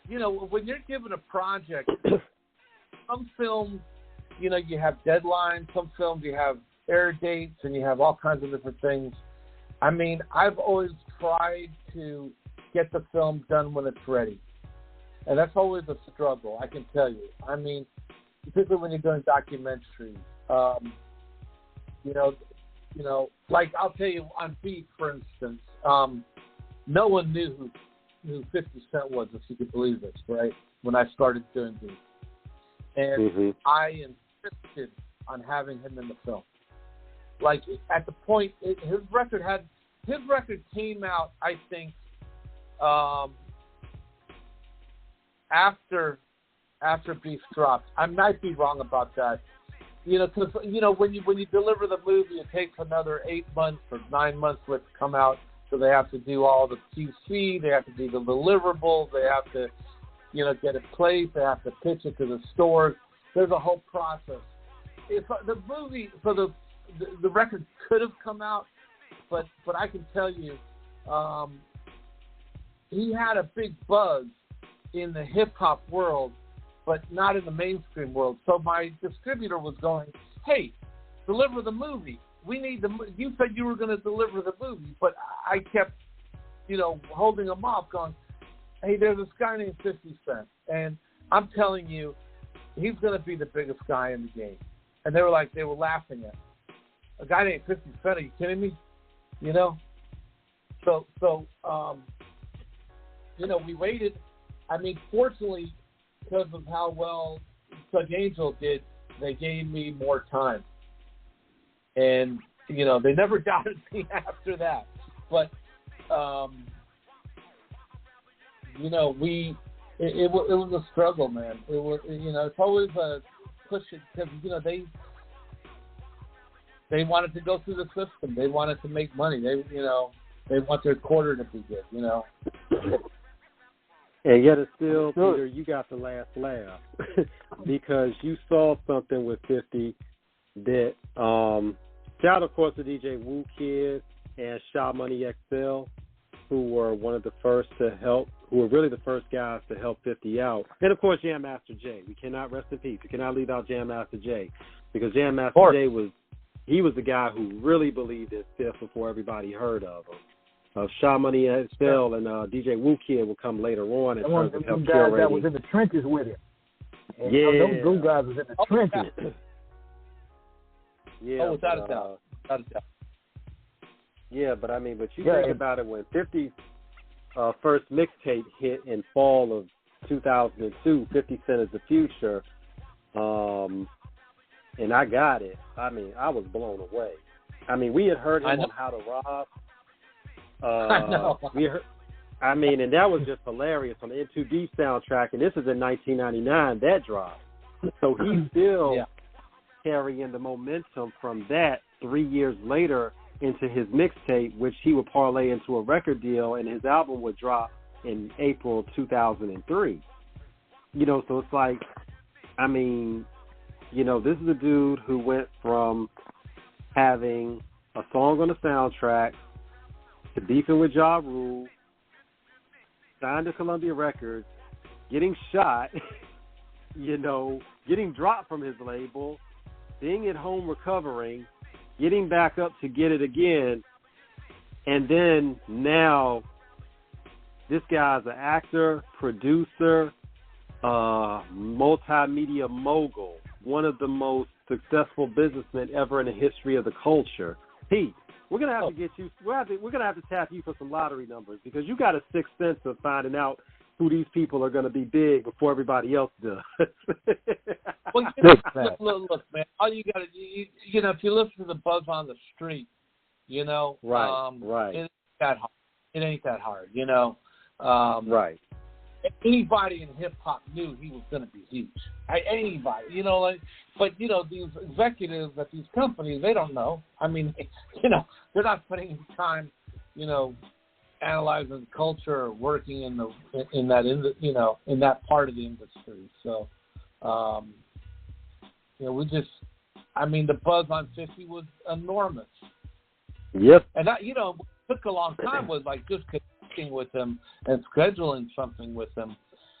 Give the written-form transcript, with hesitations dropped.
when you're given a project, some films, you have deadlines. Some films you have air dates, and you have all kinds of different things. I mean, I've always tried to get the film done when it's ready, and that's always a struggle, I can tell you. I mean, particularly when you're doing documentaries. Like I'll tell you on Beat, for instance, no one knew who 50 Cent was, if you could believe this, right? When I started doing Beat. And I insisted on having him in the film. Like, at the point, his record came out, I think, after Beef dropped. I might be wrong about that. Because, when you deliver the movie, it takes another 8 months or 9 months for it to come out. So they have to do all the QC, they have to do the deliverables, they have to, get it placed, they have to pitch it to the stores. There's a whole process. If the movie, so the record could have come out, but I can tell you, he had a big buzz in the hip hop world, but not in the mainstream world. So my distributor was going, "Hey, deliver the movie. We need you said you were going to deliver the movie," but I kept, holding him off, going, "Hey, there's this guy named 50 Cent, and I'm telling you, he's going to be the biggest guy in the game." And they were laughing at me. A guy named 50 Cent, are you kidding me? So we waited. I mean, fortunately, because of how well Suge Angel did, they gave me more time. And, they never doubted me after that. But, it was a struggle, man. It was, it's always a push it because, they wanted to go through the system. They wanted to make money. They want their quarter to be good, And yet it's still, Peter, you got the last laugh because you saw something with 50 that, shout of course to DJ Woo Kid and Sha Money XL, who were one of the first to help, who were really the first guys to help 50 out. And of course Jam Master Jay. We cannot rest in peace. We cannot leave out Jam Master Jay because Jam Master Jay was the guy who really believed in Fifth before everybody heard of him. Sha Money XL and DJ Woo Kid will come later on in terms of help guys that was in the trenches with him. And those guys was in the trenches. Yeah. Without a doubt. Yeah, but you think about it, when 50's first mixtape hit in fall of 2002, 50 Cent is the Future, and I got it. I was blown away. We had heard him on How to Rob. I know. We heard, and that was just hilarious on the Into Deep soundtrack, and this is in 1999, that dropped. So he's still carrying the momentum from that 3 years later into his mixtape, which he would parlay into a record deal, and his album would drop in April 2003. So it's like, this is a dude who went from having a song on the soundtrack to beefing with Ja Rule, signed to Columbia Records, getting shot, getting dropped from his label, being at home recovering, getting back up to get it again, and then now this guy's an actor, producer, multimedia mogul, one of the most successful businessmen ever in the history of the culture. Pete, we're gonna have to get you. We're gonna have to tap you for some lottery numbers because you got a sixth sense of finding out who these people are gonna be big before everybody else does. Well, look, man. All you gotta, if you listen to the buzz on the street, right. It ain't that hard. It ain't that hard, Right. Anybody in hip hop knew he was going to be huge. Anybody, but these executives at these companies, they don't know. They're not putting in time, analyzing culture or working in that part of the industry. So, the buzz on 50 was enormous. Yep. And that, took a long time was like just connecting with him and scheduling something with him.